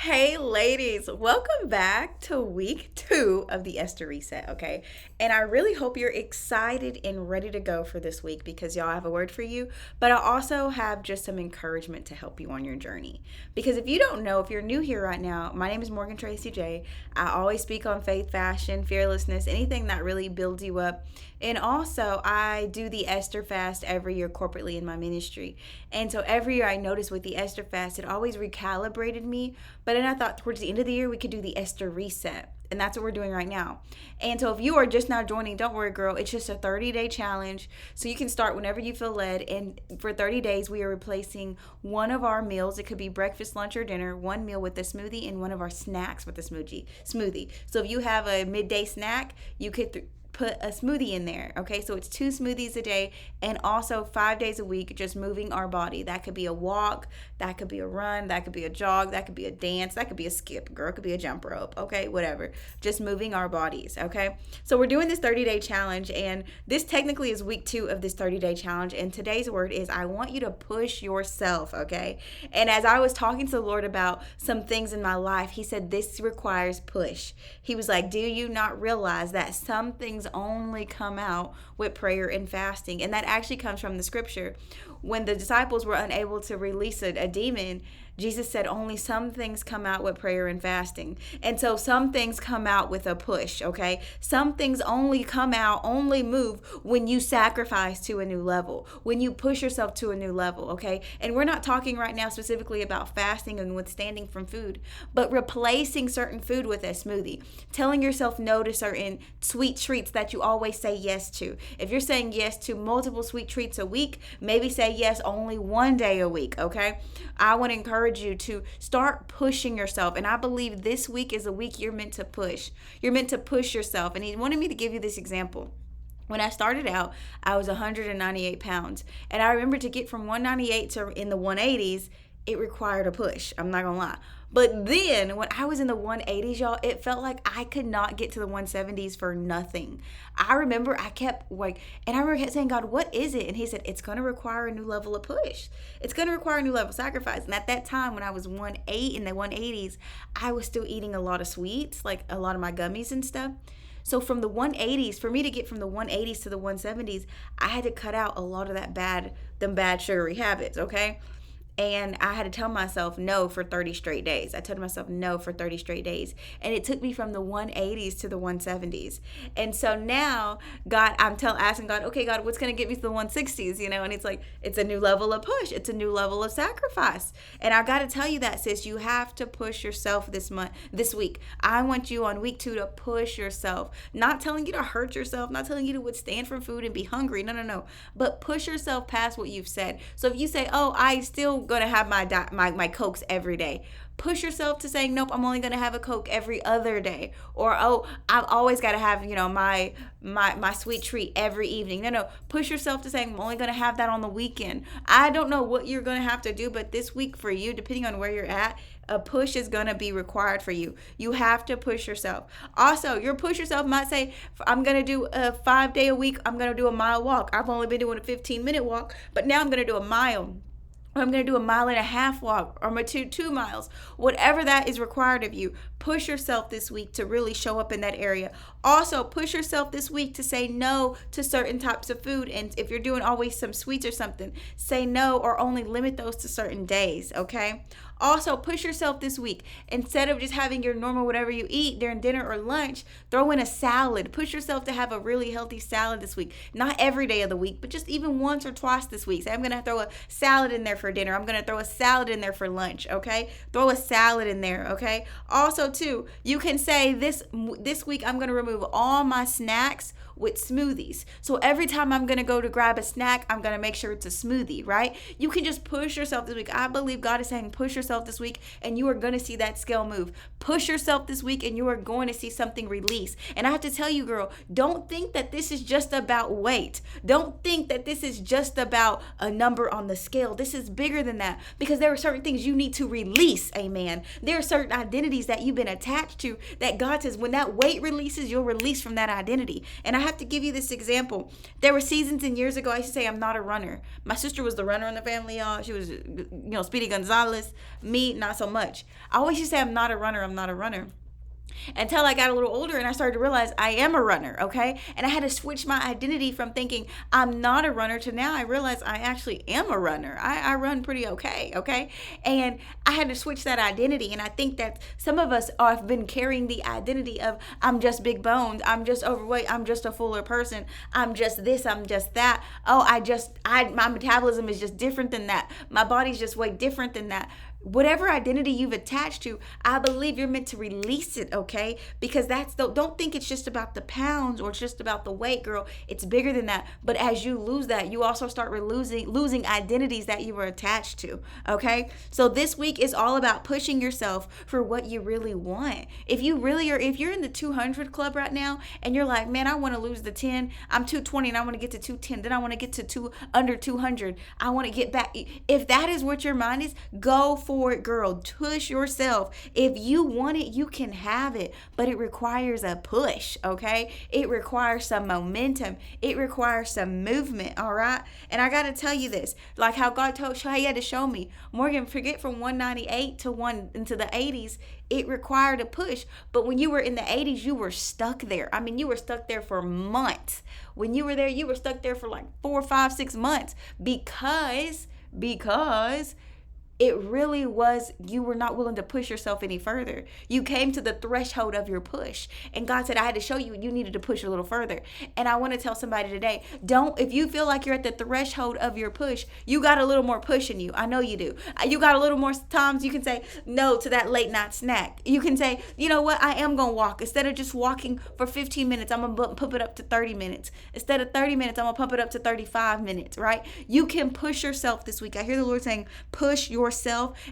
Hey ladies, welcome back to week 2 of the Esther Reset, okay? And I really hope you're excited and ready to go for this week because y'all have a word for you, but I also have just some encouragement to help you on your journey. Because if you don't know, if you're new here right now, my name is Morgan Tracy J. I always speak on faith, fashion, fearlessness, anything that really builds you up. And also, I do the Esther fast every year corporately in my ministry. And so every year I noticed with the Esther fast, it always recalibrated me. But then I thought towards the end of the year, we could do the Esther reset. And that's what we're doing right now. And so if you are just now joining, don't worry, girl. It's just a 30-day challenge. So you can start whenever you feel led. And for 30 days, we are replacing one of our meals. It could be breakfast, lunch, or dinner, one meal with a smoothie, and one of our snacks with a smoothie. So if you have a midday snack, you could put a smoothie in there. Okay, so it's 2 smoothies a day, and also 5 days a week just moving our body. That could be a walk, that could be a run, that could be a jog, that could be a dance, that could be a skip, girl, it could be a jump rope. Okay, whatever, just moving our bodies. Okay, so we're doing this 30-day challenge, and this technically is week 2 of this 30-day challenge, and today's word is I want you to push yourself. Okay, and as I was talking to the Lord about some things in my life, he said this requires push. He was like, do you not realize that some things only come out with prayer and fasting? And that actually comes from the scripture. When the disciples were unable to release a demon, Jesus said only some things come out with prayer and fasting. And so some things come out with a push, okay? Some things only come out, only move when you sacrifice to a new level, when you push yourself to a new level, okay? And we're not talking right now specifically about fasting and withstanding from food, but replacing certain food with a smoothie, telling yourself no to certain sweet treats that you always say yes to. If you're saying yes to multiple sweet treats a week, maybe say yes only one day a week, okay? I want to encourage you to start pushing yourself. And I believe this week is a week you're meant to push. You're meant to push yourself. And he wanted me to give you this example. When I started out, I was 198 pounds. And I remember to get from 198 to in the 180s, it required a push. I'm not going to lie. But then when I was in the 180s, y'all, it felt like I could not get to the 170s for nothing. I remember I kept saying, God, what is it? And he said, it's going to require a new level of push. It's going to require a new level of sacrifice. And at that time, when I was 1.8 in the 180s, I was still eating a lot of sweets, like a lot of my gummies and stuff. So from the 180s, for me to get from the 180s to the 170s, I had to cut out a lot of them bad sugary habits, okay? And I had to tell myself no for 30 straight days. I told myself no for 30 straight days. And it took me from the 180s to the 170s. And so now, God, asking God, okay, God, what's going to get me to the 160s? And it's like, it's a new level of push. It's a new level of sacrifice. And I got to tell you that, sis, you have to push yourself this week. I want you on week 2 to push yourself. Not telling you to hurt yourself, not telling you to withstand from food and be hungry. No. But push yourself past what you've said. So if you say, oh, I still going to have my Cokes every day, push yourself to saying, nope, I'm only going to have a Coke every other day. Or, oh, I've always got to have, my sweet treat every evening. No, push yourself to saying, I'm only going to have that on the weekend. I don't know what you're going to have to do, but this week for you, depending on where you're at, a push is going to be required for you. You have to push yourself. Also, your push yourself might say, I'm going to do a 5-day a week. I'm going to do a mile walk. I've only been doing a 15-minute walk, but now I'm going to do a mile. Or I'm going to do a 1.5 mile walk, or 2 miles. Whatever that is required of you, push yourself this week to really show up in that area. Also, push yourself this week to say no to certain types of food. And if you're doing always some sweets or something, say no or only limit those to certain days, okay? Also, push yourself this week. Instead of just having your normal whatever you eat during dinner or lunch, throw in a salad. Push yourself to have a really healthy salad this week. Not every day of the week, but just even once or twice this week. Say, I'm going to throw a salad in there for dinner. I'm going to throw a salad in there for lunch, okay? Throw a salad in there, okay? Also, too, you can say this week I'm going to remove all my snacks with smoothies. So every time I'm going to go to grab a snack, I'm going to make sure it's a smoothie, right? You can just push yourself this week. I believe God is saying push yourself this week, and you are going to see that scale move. Push yourself this week, and you are going to see something release. And I have to tell you, girl, don't think that this is just about weight. Don't think that this is just about a number on the scale. This is bigger than that, because there are certain things you need to release, amen. There are certain identities that you've been attached to that God says when that weight releases, you'll release from that identity. And I have to give you this example. There were seasons and years ago I used to say I'm not a runner. My sister was the runner in the family, y'all. She was, Speedy Gonzalez. Me, not so much. I always used to say I'm not a runner, I'm not a runner, until I got a little older and I started to realize I am a runner, okay? And I had to switch my identity from thinking I'm not a runner to now I realize I actually am a runner. I run pretty okay, okay? And I had to switch that identity. And I think that some of us have been carrying the identity of I'm just big boned, I'm just overweight, I'm just a fuller person, I'm just this, I'm just that. Oh, my metabolism is just different than that. My body's just way different than that. Whatever identity you've attached to, I believe you're meant to release it, okay? Because don't think it's just about the pounds or it's just about the weight, girl. It's bigger than that. But as you lose that, you also start losing identities that you were attached to, okay? So this week is all about pushing yourself for what you really want. If you're in the 200 club right now and you're like, man, I want to lose the 10. I'm 220 and I want to get to 210. Then I want to get to under 200. I want to get back. If that is what your mind is, go for it, girl. Push yourself. If you want it, you can have it, but it requires a push, okay? It requires some momentum. It requires some movement, all right? And I got to tell you this, like how he had to show me, Morgan, forget from 198 into the 80s, it required a push. But when you were in the 80s, you were stuck there. I mean, you were stuck there for months. When you were there, you were stuck there for like 4, 5, 6 months because it really was, you were not willing to push yourself any further. You came to the threshold of your push. And God said, I had to show you, you needed to push a little further. And I want to tell somebody today, if you feel like you're at the threshold of your push, you got a little more push in you. I know you do. You got a little more times you can say no to that late night snack. You can say, you know what, I am going to walk. Instead of just walking for 15 minutes, I'm going to pump it up to 30 minutes. Instead of 30 minutes, I'm going to pump it up to 35 minutes, right? You can push yourself this week. I hear the Lord saying, push yourself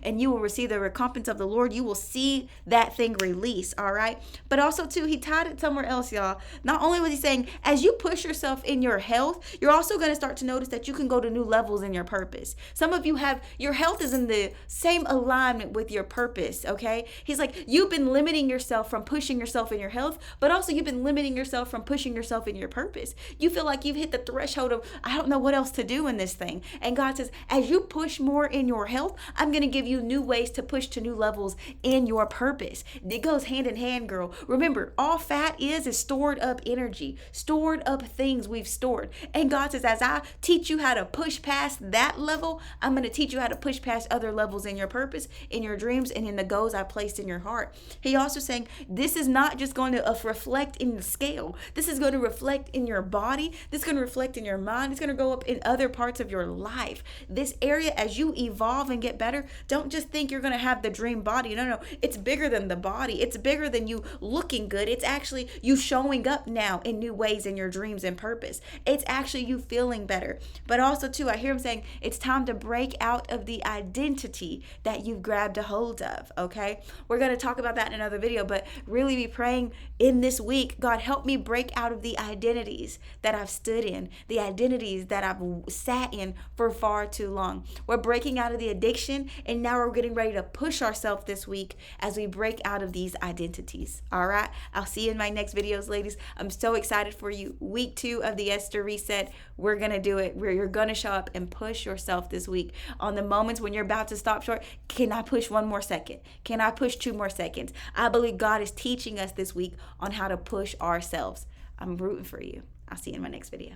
and you will receive the recompense of the Lord. You will see that thing release, all right? But also too, he tied it somewhere else, y'all. Not only was he saying, as you push yourself in your health, you're also going to start to notice that you can go to new levels in your purpose. Some of you your health is in the same alignment with your purpose, okay? He's like, you've been limiting yourself from pushing yourself in your health, but also you've been limiting yourself from pushing yourself in your purpose. You feel like you've hit the threshold of, I don't know what else to do in this thing. And God says, as you push more in your health, I'm going to give you new ways to push to new levels in your purpose. It goes hand in hand, girl. Remember, all fat is stored up energy, stored up things we've stored. And God says, as I teach you how to push past that level, I'm going to teach you how to push past other levels in your purpose, in your dreams, and in the goals I placed in your heart. He also saying, this is not just going to reflect in the scale. This is going to reflect in your body. This is going to reflect in your mind. It's going to go up in other parts of your life. This area, as you evolve and get better, don't just think you're going to have the dream body. No. It's bigger than the body. It's bigger than you looking good. It's actually you showing up now in new ways in your dreams and purpose. It's actually you feeling better. But also too, I hear him saying it's time to break out of the identity that you've grabbed a hold of, okay? We're going to talk about that in another video, but really be praying in this week, God, help me break out of the identities that I've stood in, the identities that I've sat in for far too long. We're breaking out of the addiction, and now we're getting ready to push ourselves this week as we break out of these identities. All right. I'll see you in my next videos, ladies. I'm so excited for you. Week 2 of the Esther Reset. We're going to do it where you're going to show up and push yourself this week. On the moments when you're about to stop short, can I push 1 more second? Can I push 2 more seconds? I believe God is teaching us this week on how to push ourselves. I'm rooting for you. I'll see you in my next video.